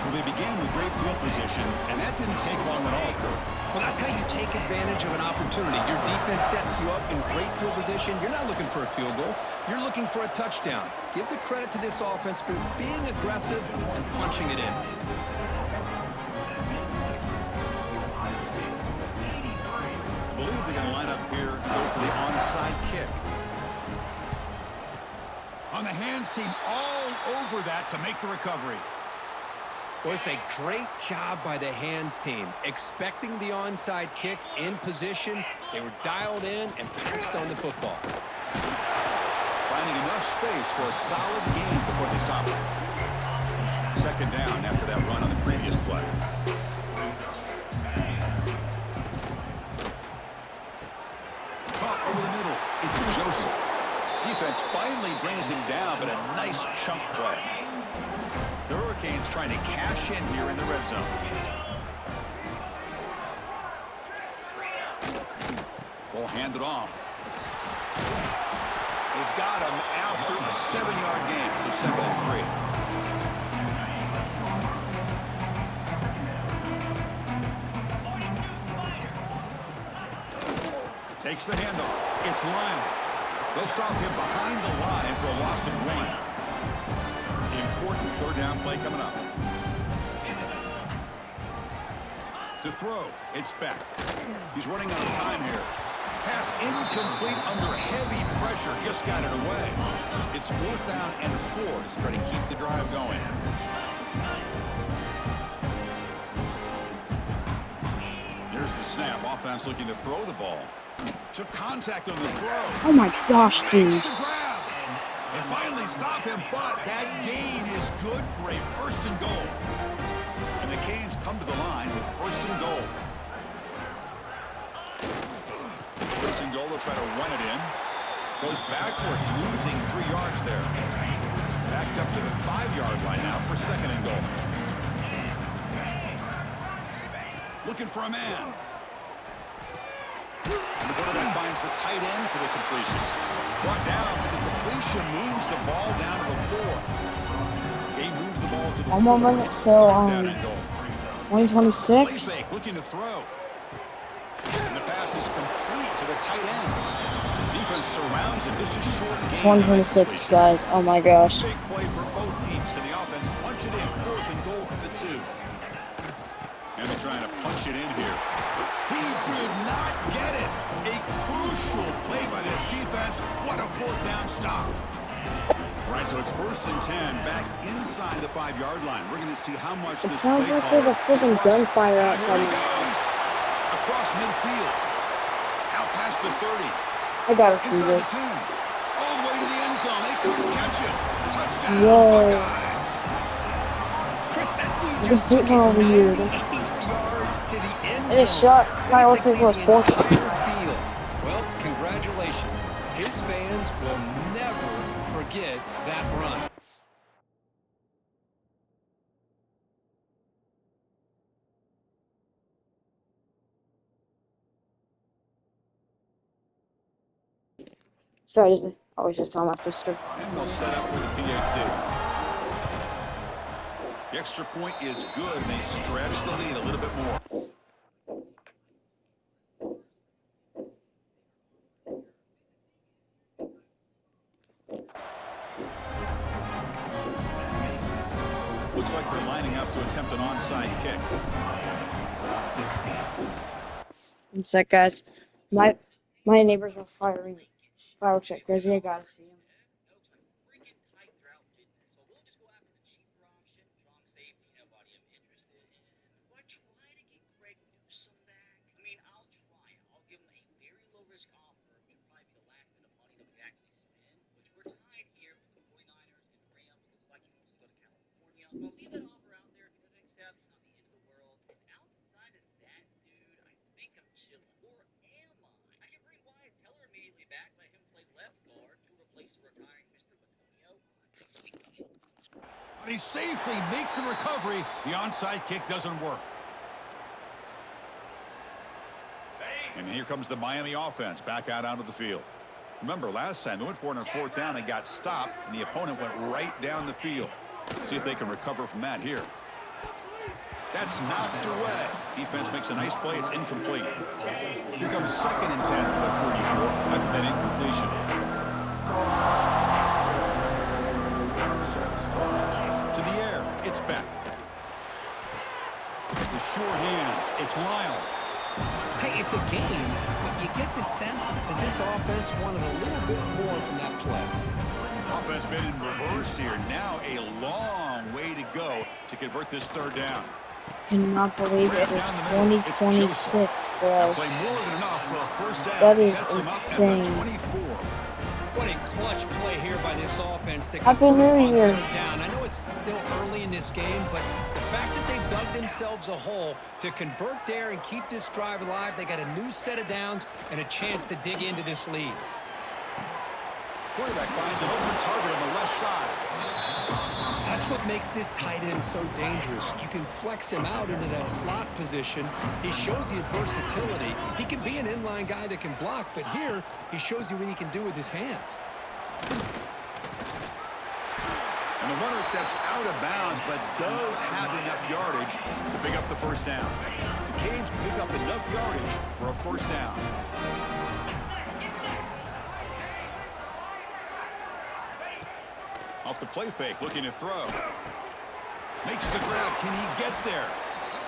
Well, they began with great field position, and that didn't take long at all, Kirk. Well, that's how you take advantage of an opportunity. Your defense sets you up in great field position. You're not looking for a field goal. You're looking for a touchdown. Give the credit to this offense for being aggressive and punching it in. I believe they're going to line up here and go for the onside kick. On the hands team, all over that to make the recovery. Well, it's a great job by the hands team. Expecting the onside kick in position. They were dialed in and pounced on the football. Finding enough space for a solid gain before they stop it. 2nd down after that run on the previous play. Caught over the middle. It's Joseph. Defense finally brings him down, but a nice chunk play. The Hurricanes trying to cash in here in the red zone. Ball handed off. They've got him after a 7-yard gain, so 2nd and 3. Takes the handoff. It's Lyon. They'll stop him behind the line for a loss of 1. Important 3rd down play coming up. To throw, it's Beck. He's running out of time here. Pass incomplete under heavy pressure, just got it away. It's 4th down and 4 to try to keep the drive going. offense looking to throw the ball. Took contact on the throw. Oh my gosh, dude. Makes the grab. They finally stop him, but that gain is good for a 1st and goal. And the Canes come to the line with 1st and goal. 1st and goal, they'll try to run it in. Goes backwards, losing 3 yards there. Backed up to the 5-yard line now for 2nd and goal. Looking for a man. And the quarterback finds the tight end for the completion. Brought down, but the completion moves the ball down to the 4. He moves the ball to the 4. 1 more minute till Down and goal. 2026. Play fake, looking to throw. And the pass is complete to the tight end. Defense surrounds him. Just a short game. 2026, guys. Oh my gosh. Big play for both teams. Can the offense punch it in? 4th and goal from the 2. And they're trying to punch it in here. He did not get it. A crucial play by this defense. What a 4th down stop. Right, so it's 1st and 10. Back inside the 5-yard line. We're going to see how much It this sounds play like there's a freaking gunfire Here outside. he goes. Across midfield. Out past the 30. I gotta see Inside the this. 10. All the way to the end zone. They couldn't catch it. Touchdown. Whoa. Buckeyes. Chris, that dude You can just see it took from over here. 98 yards to the end And his zone. shot probably will Basically take was the 4th. entire field. Well, congratulations. His fans will never forget that run. Sorry, I was just telling my sister. And they'll set up with a PAT. The extra point is good, and they stretch the lead a little bit more. Looks like they're lining up to attempt an onside kick. 1 sec, guys. My neighbors are firing fireworks. I gotta see him. Well, leave that offer out there. If he doesn't accept, it's not the end of the world. And outside of that, dude, I think I'm chilling. Or am I? I can bring Wyatt Teller immediately back, let him play left guard to replace the retiring Mr. Batonio. They safely make the recovery. The onside kick doesn't work. And here comes the Miami offense back out onto the field. Remember, last time they went for it on 4th down and got stopped, and the opponent went right down the field. See if they can recover from that here. That's knocked away. Defense makes a nice play. It's incomplete. Here comes 2nd and 10 for the 44 after that incompletion. To the air. It's back. The sure hands. It's Lyle. Hey, it's a game, but you get the sense that this offense wanted a little bit more from that play. Offense been in reverse here. Now a long way to go to convert this 3rd down. Cannot believe it is 2026, bro. Play more than enough for a 1st down. That is Sets him insane. up at the 24. What a clutch play here by this offense to Happy convert New on Year. 3rd down. I know it's still early in this game, but the fact that they've dug themselves a hole to convert there and keep this drive alive, they got a new set of downs and a chance to dig into this lead. Quarterback finds an open target on the left side. That's what makes this tight end so dangerous. You can flex him out into that slot position. He shows you his versatility. He can be an inline guy that can block, but here he shows you what he can do with his hands. And the runner steps out of bounds, but does have enough yardage to pick up the 1st down. The Canes pick up enough yardage for a 1st down. Off the play fake, looking to throw. Makes the grab. Can he get there?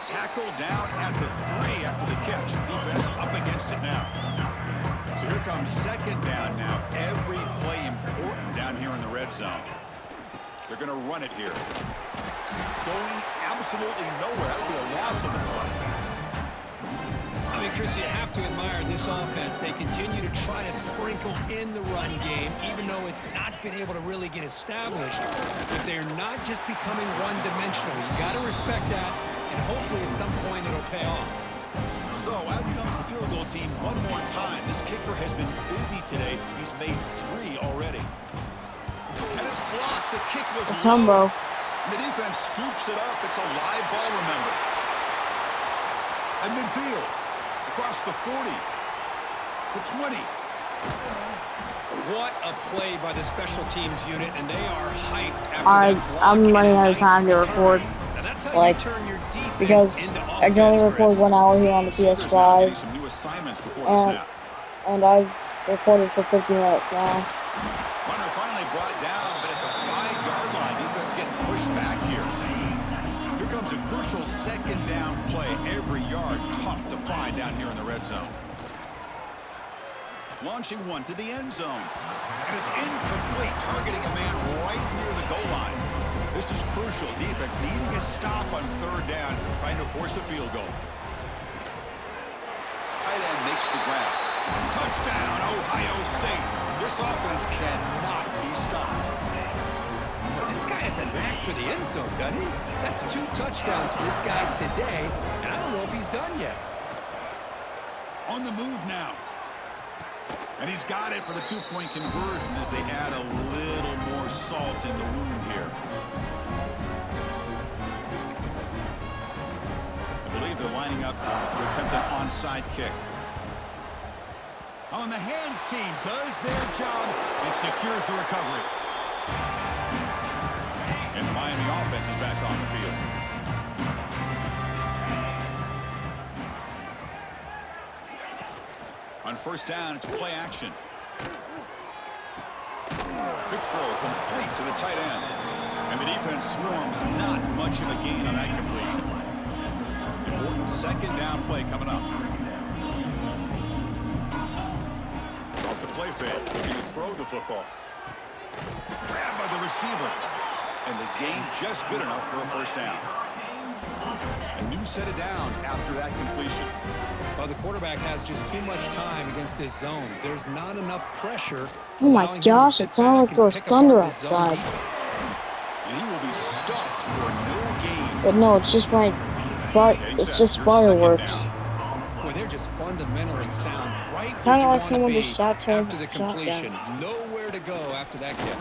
Tackle down at the 3 after the catch. Defense up against it now. So here comes 2nd down now. Every play important down here in the red zone. They're going to run it here. Going absolutely nowhere. That would be a loss on the play. mean, Chris, you have to admire this offense. They continue to try to sprinkle in the run game, even though it's not been able to really get established. But they're not just becoming one-dimensional. You got to respect that, and hopefully at some point it'll pay off. So out comes the field goal team one more time. This kicker has been busy today. He's made 3 already. And it's blocked. The kick was Tumbo. low. The defense scoops it up. It's a live ball, remember. And midfield. Across the 40. The 20. What a play by the special teams unit, and they are hyped after Alright, that block I'm and running a out of nice time to return. record. Now that's how Like, you turn your defense because into I can only offense, record Chris. 1 hour here on the Sooners now getting PS5, some new assignments before the snap. and I've recorded for 50 minutes now. Runner finally brought down, but at the 5-yard line, defense getting pushed back here. Here comes a crucial second down play. Every yard tough to find down here in the red zone. Launching one to the end zone. And it's incomplete, targeting a man right near the goal line. This is crucial. Defense needing a stop on 3rd down, trying to force a field goal. Tight end makes the grab. Touchdown, Ohio State. This offense cannot be stopped. Boy, this guy has a knack for the end zone, doesn't he? That's 2 touchdowns for this guy today, and I don't know if he's done yet. On the move now. And he's got it for the 2-point conversion as they add a little more salt in the wound here. I believe they're lining up to attempt an onside kick. On the hands team does their job and secures the recovery. And the Miami offense is back on the field. On 1st down, it's play action. Quick throw complete to the tight end. And the defense swarms, not much of a gain on that completion. Important 2nd down play coming up. Off the play fake, looking to throw the football. Grabbed by the receiver. And the gain just good enough for a 1st down. A new set of downs after that completion. Well, the quarterback has just too much time against this zone. There's not enough pressure. Oh my allowing him to gosh, sit it sounded back like there was and pick thunder apart this zone outside. defense. And he will be stuffed for no gain. But no, it's just it's just fireworks. Boy, they're just fundamentally sound. Right Sounded where you like wanna someone be just shot towards after the the shotgun. completion. Nowhere to go after that kick.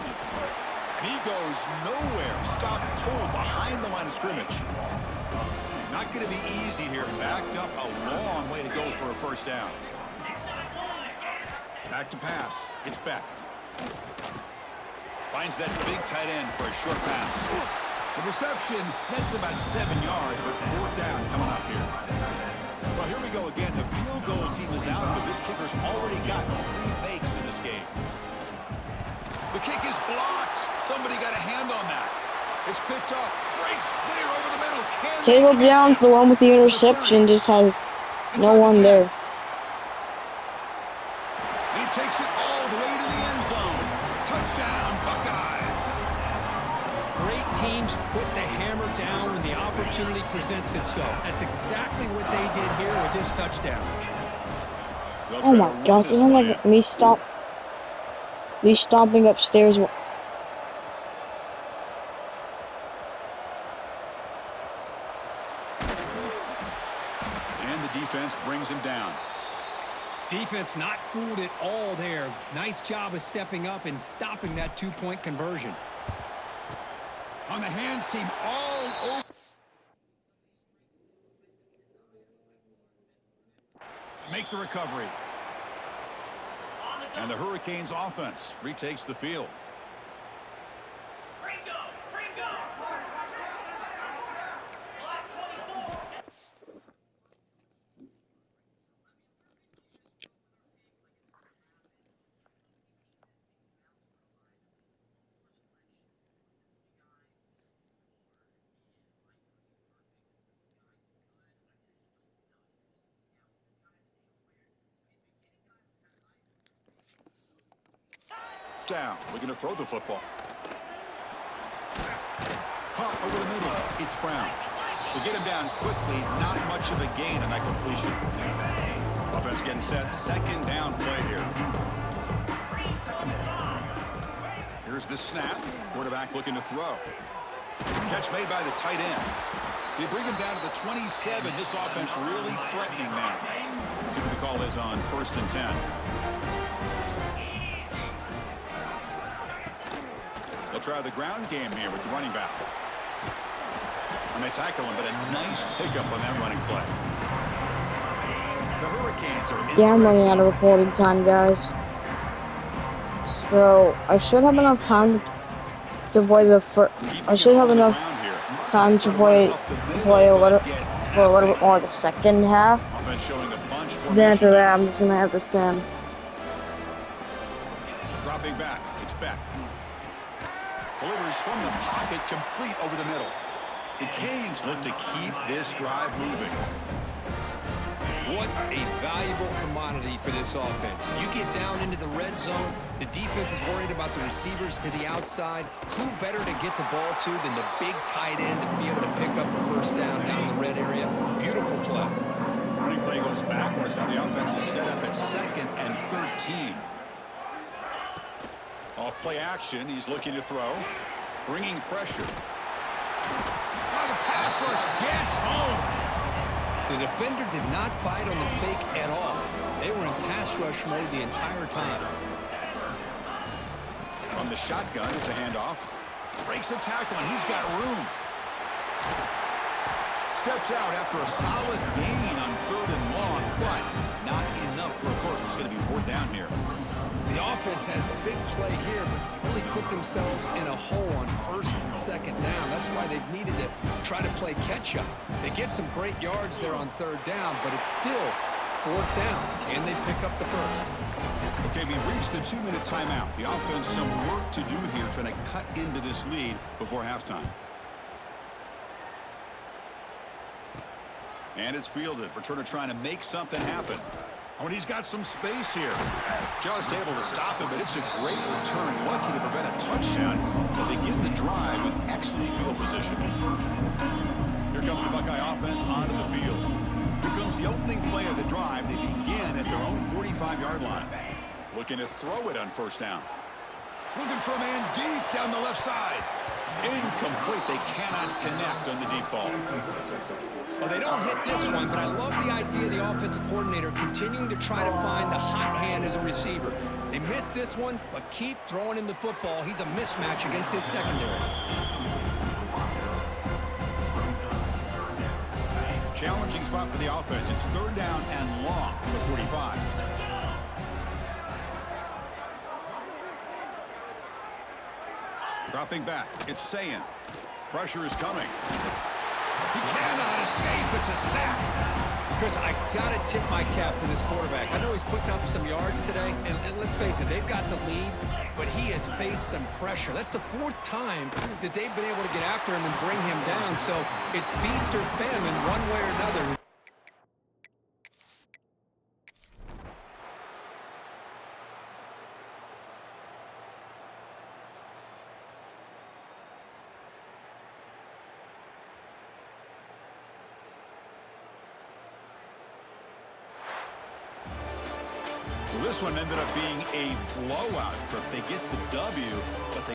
And he goes nowhere. Stopped cold behind the line of scrimmage. Not going to be easy here. Backed up a long way to go for a 1st down. Back to pass. It's Beck. Finds that big tight end for a short pass. The reception, that's about 7 yards, but 4th down coming up here. Well, here we go again. The field goal team is out, but this kicker's already got 3 makes in this game. The kick is blocked. Somebody got a hand on that. It's picked up. Breaks clear over the middle. Can they Caleb catch Downs, it? the one with the interception, just has no Inside the one 10. there. And he takes it all the way to the end zone. Touchdown, Buckeyes. Great teams put the hammer down when the opportunity presents itself. That's exactly what they did here with this touchdown. They'll Oh try my to run gosh, this isn't one like in. me stomping upstairs. And the defense brings him down. Defense not fooled at all there. Nice job of stepping up and stopping that 2-point conversion. On the hands team, all over. Make the recovery. And the Hurricanes offense retakes the field. Down. We're going to throw the football. Caught over the middle. It's Brown. They get him down quickly, not much of a gain on that completion. Offense getting set, second down play here. Here's the snap. Quarterback looking to throw. Catch made by the tight end. They bring him down to the 27. This offense really threatening now. See what the call is on 1st and 10. They'll try the ground game here with the running back. And they tackle him, but a nice pickup on that running play. The Hurricanes are in. Yeah, I'm running out of recording time, guys. So I should have enough time to play the first. I should have enough time to play a little bit more of the second half. Offense showing a bunch. Then after that, I'm just gonna have to sim. Dropping back, it's back. Delivers from the pocket, complete over the middle. The Canes look to keep this drive moving. What a valuable commodity for this offense. You get down into the red zone, the defense is worried about the receivers to the outside. Who better to get the ball to than the big tight end to be able to pick up the first down in the red area? Beautiful play. Running play goes backwards. Now the offense is set up at 2nd and 13. Off play action, he's looking to throw. Bringing pressure. Oh, the pass rush gets home. The defender did not bite on the fake at all. They were in pass rush mode the entire time. From the shotgun, it's a handoff. Breaks a tackle, and he's got room. Steps out after a solid gain on 3rd and long, but not enough for a first. It's going to be 4th down here. The offense has a big play here, but they really put themselves in a hole on 1st and 2nd down. That's why they've needed to try to play catch-up. They get some great yards there on 3rd down, but it's still 4th down. Can they pick up the first? Okay, we reached the 2-minute timeout. The offense some work to do here, trying to cut into this lead before halftime. And it's fielded. Returner trying to make something happen. Oh, and he's got some space here. Just able to stop him, but it's a great return. Lucky to prevent a touchdown. But they begin the drive with excellent field position. Here comes the Buckeye offense onto the field. Here comes the opening play of the drive. They begin at their own 45-yard line. Looking to throw it on 1st down. Looking for a man deep down the left side. Incomplete. They cannot connect on the deep ball. Well, they don't hit this one, but I love the idea of the offensive coordinator continuing to try to find the hot hand as a receiver. They missed this one, but keep throwing him the football. He's a mismatch against his secondary. Challenging spot for the offense. It's 3rd down and long from the 45. Dropping back. It's Sayin. Pressure is coming. He cannot escape. It's a sack. Chris, I got to tip my cap to this quarterback. I know he's putting up some yards today, and let's face it, they've got the lead, but he has faced some pressure. That's the 4th time that they've been able to get after him and bring him down, so it's feast or famine one way or another. Well, this one ended up being a blowout. They get the W, but they